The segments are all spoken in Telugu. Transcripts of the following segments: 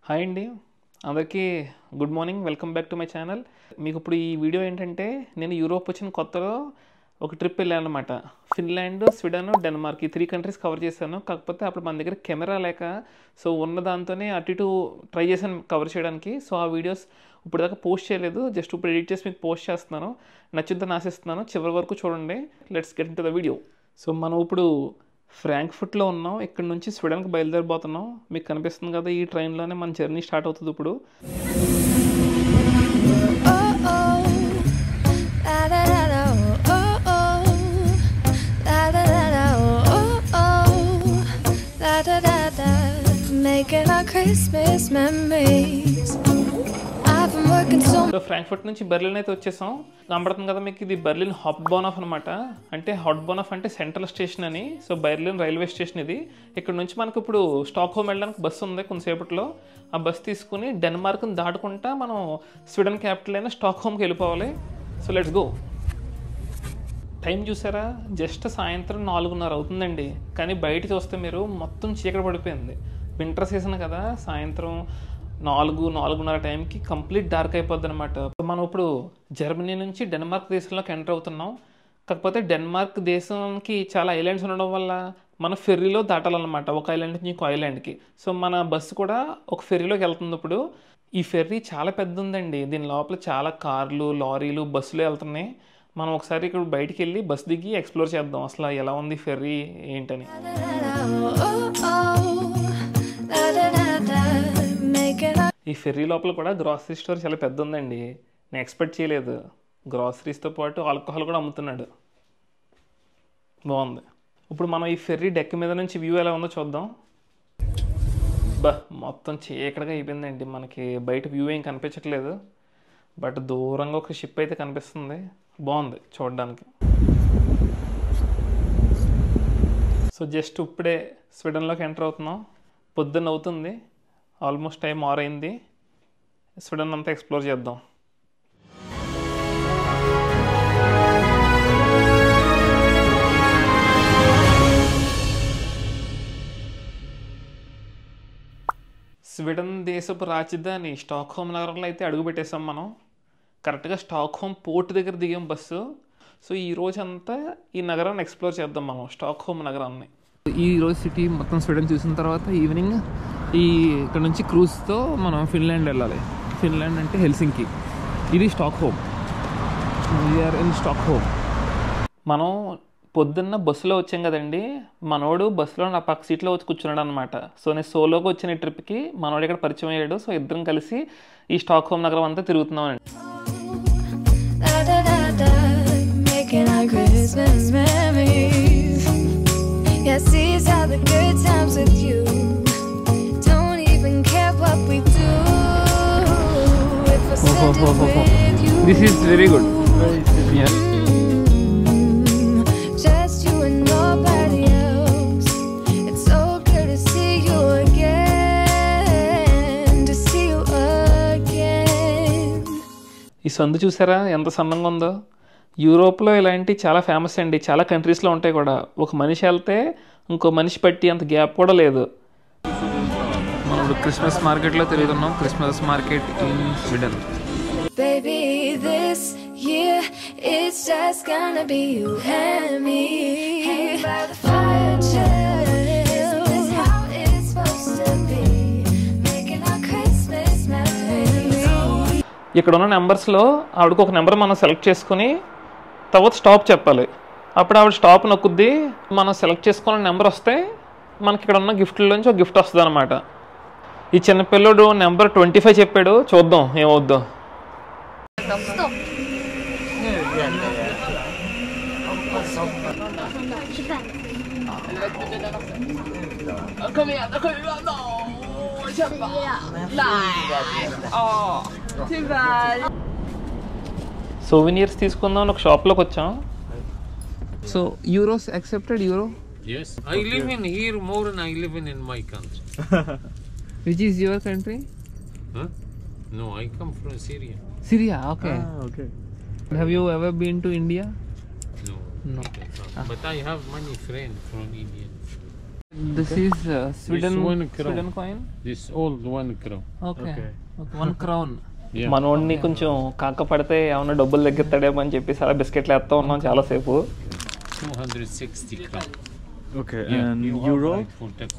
హాయ్ అండి, అందరికీ good morning. Welcome back to my channel. మీకు ఇప్పుడు ఈ వీడియో ఏంటంటే, నేను యూరోప్ వచ్చిన కొత్తలో ఒక ట్రిప్ వెళ్ళాను అనమాట. ఫిన్లాండ్, స్వీడన్, డెన్మార్క్ ఈ 3 కంట్రీస్ కవర్ చేశాను. కాకపోతే అప్పుడు మన దగ్గర కెమెరా లేక సో ఉన్న దాంతోనే అటు ఇటు ట్రై చేశాను కవర్ చేయడానికి. సో ఆ వీడియోస్ ఇప్పుడు దాకా పోస్ట్ చేయలేదు, జస్ట్ ఇప్పుడు ఎడిట్ చేసి మీకు పోస్ట్ చేస్తున్నాను. నచ్చిందని ఆశిస్తున్నాను. చివరి వరకు చూడండి. Let's get in to the video. So మనం ఇప్పుడు ఫ్రాంక్ఫర్ట్లో ఉన్నాం. ఇక్కడ నుంచి స్వీడన్కి బయలుదేరిపోతున్నాం. మీకు కనిపిస్తుంది కదా, ఈ ట్రైన్లోనే మన జర్నీ స్టార్ట్ అవుతుంది ఇప్పుడు. సో ఫ్రాంక్ఫర్ట్ నుంచి బెర్లిన్ అయితే వచ్చేసాం. కనబడుతుంది కదా మీకు, ఇది బెర్లిన్ హాప్ట్బానోఫ్ అనమాట. అంటే హాప్ట్బానోఫ్ అంటే సెంట్రల్ స్టేషన్ అని. సో బెర్లిన్ రైల్వే స్టేషన్ ఇది. ఇక్కడ నుంచి మనకు ఇప్పుడు స్టాక్హోమ్ వెళ్ళడానికి బస్సు ఉంది కొంతసేపట్లో. ఆ బస్సు తీసుకుని డెన్మార్క్ని దాటుకుంటా మనం స్వీడన్ క్యాపిటల్ అయిన స్టాక్హోమ్కి వెళ్ళిపోవాలి. So let's go. టైం చూసారా, జస్ట్ సాయంత్రం 4:30 అవుతుందండి. కానీ బయట చూస్తే మీరు మొత్తం చీకటి పడిపోయింది. వింటర్ సీజన్ కదా, సాయంత్రం 4-4:30 టైంకి కంప్లీట్ డార్క్ అయిపోద్ది అనమాట. మనం ఇప్పుడు జర్మనీ నుంచి డెన్మార్క్ దేశంలోకి ఎంటర్ అవుతున్నాం. కాకపోతే డెన్మార్క్ దేశానికి చాలా ఐలాండ్స్ ఉండడం వల్ల మనం ఫెర్రీలో దాటాలన్నమాట, ఒక ఐలాండ్ నుంచి ఇంకో ఐలాండ్కి. సో మన బస్సు కూడా ఒక ఫెర్రీలోకి వెళ్తుంది ఇప్పుడు. ఈ ఫెర్రీ చాలా పెద్ద ఉందండి. దీని లోపల చాలా కార్లు, లారీలు, బస్సులు వెళ్తున్నాయి. మనం ఒకసారి ఇక్కడ బయటికి వెళ్ళి బస్సు దిగి ఎక్స్ప్లోర్ చేద్దాం అసలు ఎలా ఉంది ఫెర్రీ ఏంటని. ఈ ఫెర్రీ లోపల కూడా గ్రాసరీ స్టోర్ చాలా పెద్ద ఉందండి. నేను ఎక్స్పెక్ట్ చేయలేదు. గ్రాసరీస్తో పాటు ఆల్కహాల్ కూడా అమ్ముతున్నాడు. బాగుంది. ఇప్పుడు మనం ఈ ఫెర్రీ డెక్ మీద నుంచి వ్యూ ఎలా ఉందో చూద్దాం. మొత్తం చీకటిగా అయిపోయిందండి. మనకి బయట వ్యూ ఏం కనిపించట్లేదు. బట్ దూరంగా ఒక షిప్ అయితే కనిపిస్తుంది. బాగుంది చూడడానికి. సో జస్ట్ ఇప్పుడే స్వీడన్లోకి ఎంటర్ అవుతున్నాం. పొద్దున్న అవుతుంది, ఆల్మోస్ట్ టైం 6 అయింది. స్వీడన్ అంతా ఎక్స్ప్లోర్ చేద్దాం. స్వీడన్ దేశపు రాజధాని స్టాక్హోమ్ నగరంలో అయితే అడుగు పెట్టేసాం మనం. కరెక్ట్గా స్టాక్హోమ్ పోర్ట్ దగ్గర దిగాం బస్సు. సో ఈ రోజంతా ఈ నగరాన్ని ఎక్స్ప్లోర్ చేద్దాం మనం, స్టాక్హోమ్ నగరాన్ని. ఈ రోజు సిటీ మొత్తం స్వీడన్ చూసిన తర్వాత ఈవినింగ్ ఇక్కడ నుంచి క్రూజ్తో మనం ఫిన్లాండ్ వెళ్ళాలి. ఫిన్లాండ్ అంటే హెల్సింకి. ఇది స్టాక్హోమ్. We are in Stockholm. మనం పొద్దున్న బస్సులో వచ్చాం కదండి. మనోడు బస్సులో నా పక్క సీట్లో వచ్చి కూర్చున్నాడు అనమాట. సో నేను సోలోగా వచ్చిన ఈ ట్రిప్కి మనోడు ఇక్కడ పరిచయం అయ్యాడు. సో ఇద్దరం కలిసి ఈ స్టాక్హోమ్ నగరం అంతా తిరుగుతున్నాం అండి. This is very good. Yeah. Just you and nobody else. It's so good to see you again. To see you again. ఈ సందు చూసారా ఎంత సన్నంగా ఉందో. యూరోప్లో ఇలాంటి చాలా ఫేమస్ అండి. చాలా కంట్రీస్లో ఉంటాయి కూడా. ఒక మనిషి వెళ్తే ఇంకో మనిషి పట్టి అంత గ్యాప్ కూడా లేదు. మనం క్రిస్మస్ మార్కెట్లో తిరుగుతున్నాం. Christmas market in Sweden. Baby, this year it's just gonna be you and me. Hanging by the fire, chill. This is how it's supposed to be. Making our Christmas memories. ఇక్కడ ఉన్న నెంబర్స్లో ఆవిడకు ఒక నెంబర్ మనం సెలెక్ట్ చేసుకుని తర్వాత స్టాప్ చెప్పాలి. అప్పుడు ఆవిడ స్టాప్ నొక్కుద్ది. మనం సెలెక్ట్ చేసుకున్న నెంబర్ వస్తే మనకి ఇక్కడ ఉన్న గిఫ్ట్లోంచి ఒక గిఫ్ట్ వస్తుంది అనమాట. ఈ చిన్నపిల్లడు నెంబర్ 25 చెప్పాడు. చూద్దాం ఏమవుద్దో. Stopp. Kom igen, 7 då! Kämpa! Nej! Tyvärr. సోవినియర్స్ తీసుకుందాం ఒక షాప్లోకి వచ్చాం. So euros accepted euro? Yes. I live in here more than I live in my country. Which is your country? Huh? No, I come from Syria. Syria, okay. Okay. Have you ever been to India? No. No. But I have many friends from India. This is Sweden This 1 crown. Sweden coin. This old 1 crown. Okay. 1 crown. Yeah. మనోడిని కొంచెం కాక పడితే ఏమన్నా డబ్బులు తగ్గిస్తాడేమో అని చెప్పేసి అలా బిస్కెట్లు వేస్తా ఉన్నాం చాలాసేపు. 260 crown. Okay, Yeah. and You euro? have right for tax.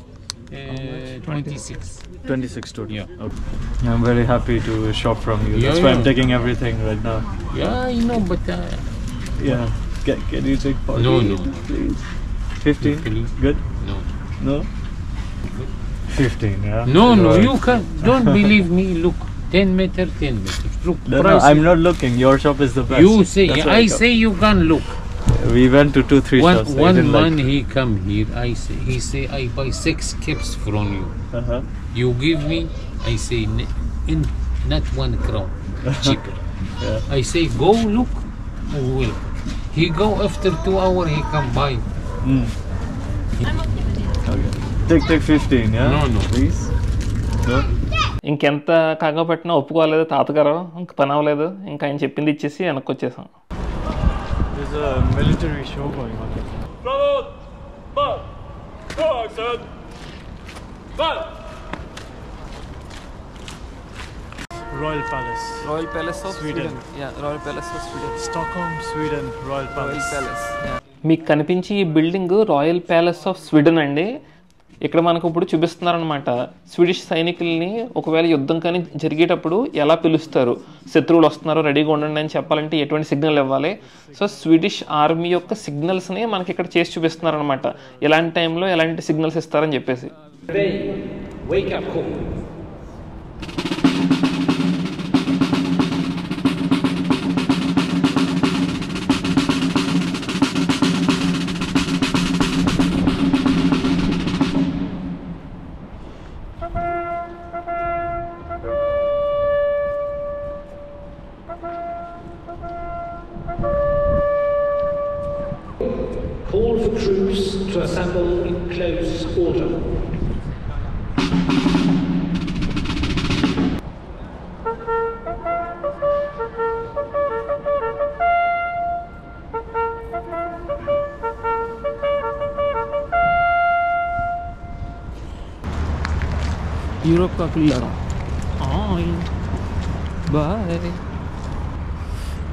26. 26 total. Yeah. Okay. I'm very happy to shop from you. That's Yeah, why I'm yeah. taking everything right now. Yeah, I know, but Yeah. Can you take 40? No, no. Please. 15? Please. Good? no. No? 15, yeah? No, no, Right. you can. Don't believe me. Look, 10 meter, 10 meters. Look, No, price. I'm not looking. Your shop is the best. You say, That's why I come. say you can look. We went to 2-3 shops. I One didn't man like. he come here. He say I buy 6 caps from you. Uh-huh. You give me. I say in not 1 crown cheaper. Yeah. I say go look. Oh, well, he go after 2 hours. He come buy. Mm. Okay. Take 15, yeah? No, no. Please? No? ఇంకెంత కాకపోయినా ఒప్పుకోలేదు తాతగారు, ఇంక పని అవ్వలేదు, ఇంకా ఆయన చెప్పింది ఇచ్చేసి వెనక్కి వచ్చేసాం. There's a military show going on. Royal Palace. Royal palace of Sweden. Royal palace of Sweden. Stockholm, Sweden, Royal Palace. మీకు కనిపించి ఈ building royal palace of Sweden అండి. ఇక్కడ మనకు ఇప్పుడు చూపిస్తున్నారనమాట స్వీడిష్ సైనికుల్ని ఒకవేళ యుద్ధం కానీ జరిగేటప్పుడు ఎలా పిలుస్తారు, శత్రువులు వస్తున్నారు రెడీగా ఉండండి అని చెప్పాలంటే ఎటువంటి సిగ్నల్ ఇవ్వాలి. సో స్వీడిష్ ఆర్మీ యొక్క సిగ్నల్స్ని మనకి ఇక్కడ చేసి చూపిస్తున్నారనమాట, ఎలాంటి టైంలో ఎలాంటి సిగ్నల్స్ ఇస్తారని చెప్పేసి. Wake up, cook. Call for troops to assemble in close order. Europe కా పిల్లరం బాయ్.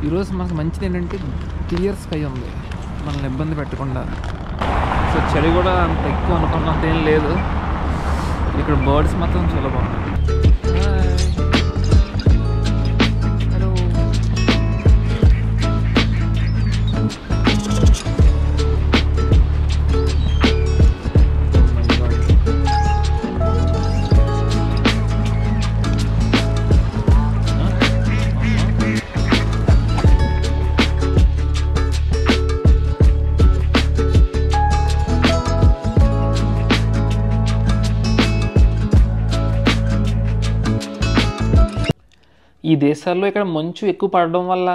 ఈరోజు మనకు మంచిది ఏంటంటే క్లియర్ స్కై ఉంది, మనల్ని ఇబ్బంది పెట్టకుండా. సో చలి కూడా అంత ఎక్కువ అనుకున్నంత ఏం లేదు. ఇక్కడ బర్డ్స్ మాత్రం చాలా బాగున్నాయి. హలో. ఈ దేశాల్లో ఇక్కడ మంచు ఎక్కువ పడడం వల్ల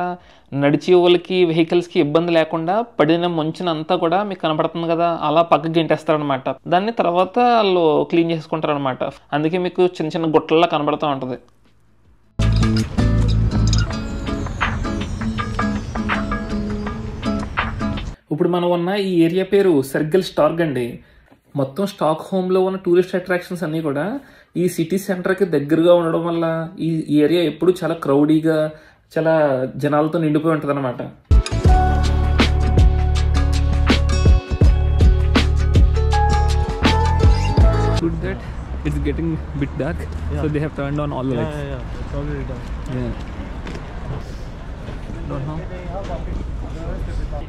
నడిచే వాళ్ళకి వెహికల్స్కి ఇబ్బంది లేకుండా పడిన మంచునంతా కూడా మీకు కనపడుతుంది కదా, అలా పక్కకి గెంటేస్తారనమాట. దాన్ని తర్వాత వాళ్ళు క్లీన్ చేసుకుంటారు అనమాట. అందుకే మీకు చిన్న చిన్న గుట్టల్లా కనబడుతూ ఉంటుంది. ఇప్పుడు మనం ఉన్న ఈ ఏరియా పేరు సర్కిల్ స్టార్గ్ అండి. మొత్తం స్టాక్ హోమ్లో ఉన్న టూరిస్ట్ అట్రాక్షన్స్ అన్నీ కూడా ఈ సిటీ సెంటర్కి దగ్గరగా ఉండడం వల్ల ఈ ఏరియా ఎప్పుడు చాలా క్రౌడీగా చాలా జనాలతో నిండిపోయి ఉంటుంది అనమాట. It's getting bit dark, so they have turned on all the lights. Yeah. It's already done. Yeah. Don't know.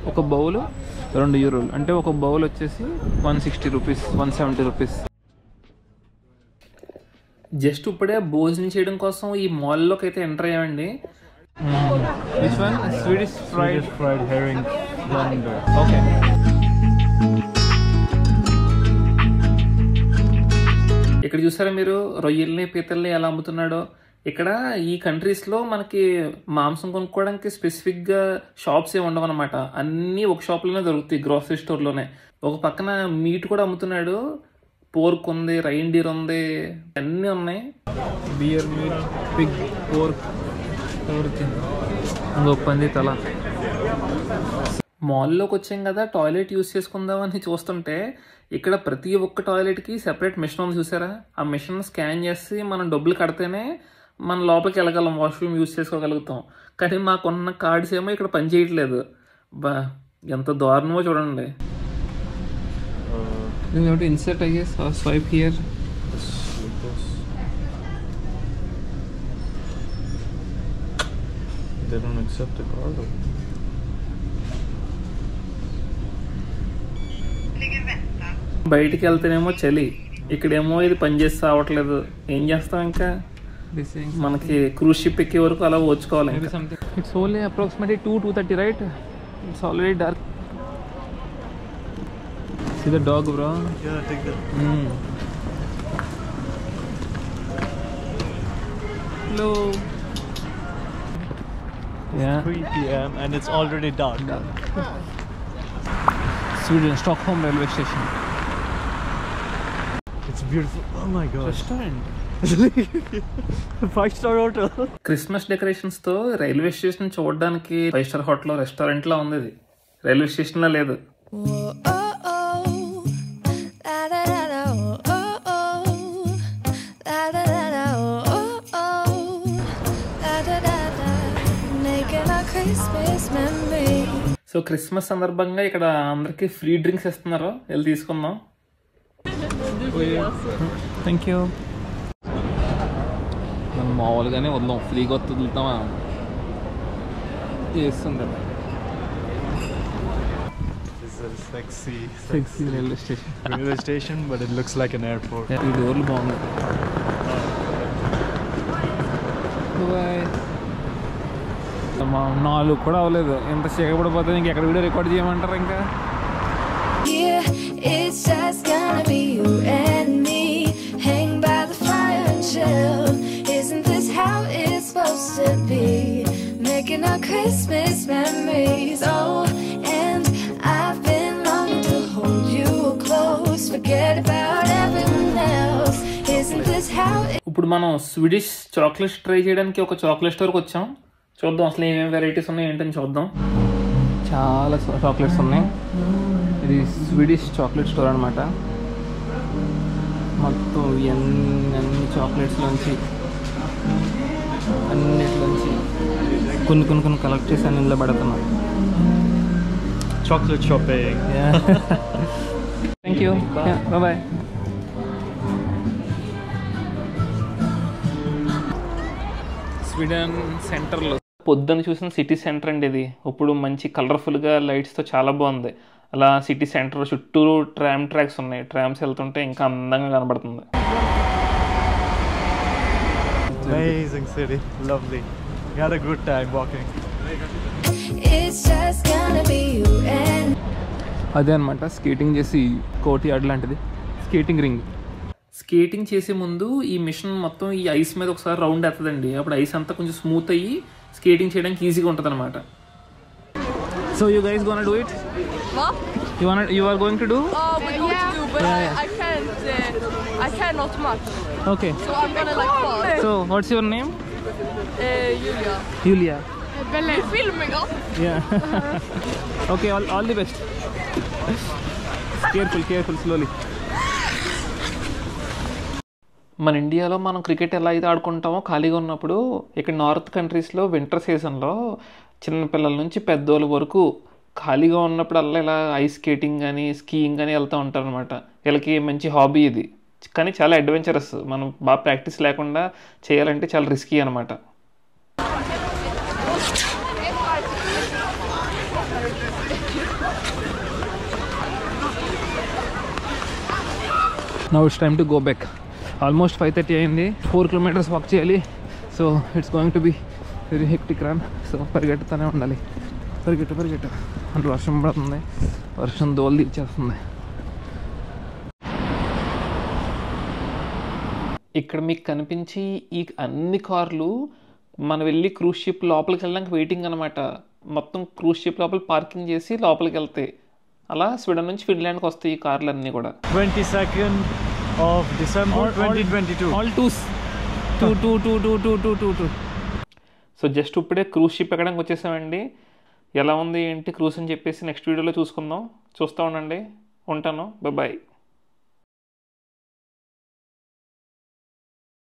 ఒక బౌల్ €2 అంటే ఒక బౌల్ వచ్చేసి 160 రూపీస్ 170 రూపీస్. జస్ట్ ఇప్పుడే భోజనం చేయడం కోసం ఈ మాల్లోకి అయితే enter అయ్యామండి. Which one? Swedish fried herring. Wonder. Okay. ఇక్కడ చూసారా మీరు రొయ్యల్ని పీతల్ని ఎలా అమ్ముతున్నాడో. ఇక్కడ ఈ కంట్రీస్లో మనకి మాంసం కొనుక్కోవడానికి స్పెసిఫిక్గా షాప్స్ ఏమి ఉండవు అనమాట, అన్నీ ఒక షాప్లోనే దొరుకుతాయి, గ్రోసరీ స్టోర్లోనే. ఒక పక్కన మీట్ కూడా అమ్ముతున్నాడు, పోర్క్ ఉంది, రైండీర్ ఉంది, అన్నీ ఉన్నాయి. బియర్ మీట్, పిగ్, పోర్క్, ఇంకో పంది తల. మాల్లోకి వచ్చాం కదా, టాయిలెట్ యూస్ చేసుకుందామని చూస్తుంటే ఇక్కడ ప్రతి ఒక్క టాయిలెట్కి సెపరేట్ మిషన్ ఉంది చూసారా. ఆ మిషన్ స్కాన్ చేసి మనం డబ్బులు కడితేనే మనం లోపలికి వెళ్ళగలం, వాష్రూమ్ యూస్ చేసుకోగలుగుతాం. కానీ మాకున్న కార్డ్స్ ఏమో ఇక్కడ పనిచేయట్లేదు. బా ఎంత దారుణమో చూడండి. ఇన్సర్ట్ అయ్యే swipe here. They don't accept the card. బయటికి వెళ్తేనేమో చలి, ఇక్కడేమో ఇది పనిచేస్తే అవ్వట్లేదు. ఏం చేస్తాం ఇంకా, మనకి క్రూజ్ షిప్ ఎక్కే వరకు అలా వచ్చుకోవాలి. It's only approximately 2:30 right. It's already dark. See the dog, bro? Yeah, take that. Hello. Yeah. 3 p.m. and it's already dark. Sweden, Stockholm railway station. It's beautiful. Oh my god. Restaurant. 5-star hotel. Christmas decorations తో రైల్వే స్టేషన్ చూడడానికి 5-star హోటల్ రెస్టారెంట్ లా ఉంది. ఇది రైల్వే స్టేషన్ లా లేదు. సో క్రిస్మస్ సందర్భంగా ఇక్కడ అందరికి ఫ్రీ డ్రింక్స్ ఇస్తున్నారు, వెళ్ళి తీసుకుందాం. Thank you. మనం మామూలుగానే వద్దాం, ఫ్రీగా వదులుతామా చేస్తుంది. It's a sexy railway station. railway station, but it looks like an airport. ఈ డోర్లు బాగున్నాయి. మా 4 కూడా అవ్వలేదు, ఎంత చేయబడిపోతుంది. ఇంకెక్కడ వీడియో రికార్డ్ చేయమంటారు ఇంకా. It's just gonna be you and me, hang by the fire and chill. Isn't this how it's supposed to be? Making our Christmas memories. Oh, and I've been longing to hold you close, forget about everyone else. Isn't this how it... ఇప్పుడు మనం స్వీడిష్ చాక్లెట్స్ ట్రై చేయడానికి ఒక చాక్లెట్ స్టోర్కి వచ్చాం. చూద్దాం అసలు ఏమేమి వెరైటీస్ ఉన్నాయి ఏంటని చూద్దాం. చాలా చాక్లెట్స్ ఉన్నాయి. ఇది స్వీడిష్ చాక్లెట్ స్టోర్ అనమాట. మొత్తం అన్ని చాక్లెట్స్లోంచి అన్నిట్లోంచి కొన్ని కలెక్ట్ చేసి అన్ని ఇందులో పెడుతున్నాం. Chocolate shopping. Thank you. Bye. Sweden సెంటర్లో పొద్దున్న చూసిన సిటీ సెంటర్ అండి ఇది. ఇప్పుడు మంచి కలర్ఫుల్గా లైట్స్తో చాలా బాగుంది. అలా సిటీ సెంటర్ చుట్టూరు ట్రామ్ ట్రాక్స్ ఉన్నాయి. ట్రామ్స్ వెళ్తుంటే ఇంకా అందంగా కనబడుతుంది. Amazing city. Lovely. We had a good time walking. It's just gonna be you and... అదే అనమాట స్కేటింగ్ చేసి కోటి యార్డ్ లాంటిది స్కేటింగ్ రింగ్. స్కేటింగ్ చేసే ముందు ఈ మిషన్ మొత్తం ఈ ఐస్ మీద ఒకసారి రౌండ్ వేస్తుందండి. అప్పుడు ఐస్ అంతా కొంచెం స్మూత్ అయ్యి స్కేటింగ్ చేయడానికి ఈజీగా ఉంటుంది అనమాట. So you guys gonna do it? You are going to do? We're going to do, but I can't not much. Okay. So I'm gonna like fall. So what's your name? Julia. Julia. You filming us? Yeah. Okay, all the best. Careful, slowly. మన ఇండియాలో మనం క్రికెట్ ఎలా అయితే ఆడుకుంటామో ఖాళీగా ఉన్నప్పుడు, ఇక్కడ నార్త్ కంట్రీస్లో వింటర్ సీజన్లో చిన్నపిల్లల నుంచి పెద్దోళ్ళ వరకు ఖాళీగా ఉన్నప్పుడల్లా ఇలా ఐస్ స్కేటింగ్ కానీ స్కీయింగ్ కానీ వెళ్తూ ఉంటారు అనమాట. వీళ్ళకి మంచి హాబీ ఇది, కానీ చాలా అడ్వెంచరస్. మనం బాగా ప్రాక్టీస్ లేకుండా చేయాలంటే చాలా రిస్కీ అనమాట. Now it's time to go back. Almost 5:30 అయింది. 4 kilometers వాక్ చేయాలి. So it's going to be very hectic run. So పరిగెట్టుతూనే ఉండాలి. పరిగెట్టు అంటే వర్షం పడుతుంది. వర్షం దోలు తీర్చేస్తుంది. ఇక్కడ మీకు కనిపించి ఈ అన్ని కార్లు మనం వెళ్ళి క్రూజ్ షిప్ లోపలికి వెళ్ళడానికి వెయిటింగ్ అనమాట. మొత్తం క్రూజ్ షిప్ లోపల పార్కింగ్ చేసి లోపలికి వెళ్తాయి. అలా స్వీడన్ నుంచి ఫిన్లాండ్కి వస్తాయి ఈ కార్లు అన్నీ కూడా. 22nd of December 2022. All twos. Two. So just ఇప్పుడే క్రూజ్ షిప్ ఎక్కడానికి వచ్చేసామండి. ఎలా ఉంది ఏంటి క్రూజ్ అని చెప్పేసి నెక్స్ట్ వీడియోలో చూసుకుందాం. చూస్తూ ఉండండి. ఉంటాను. బాయ్.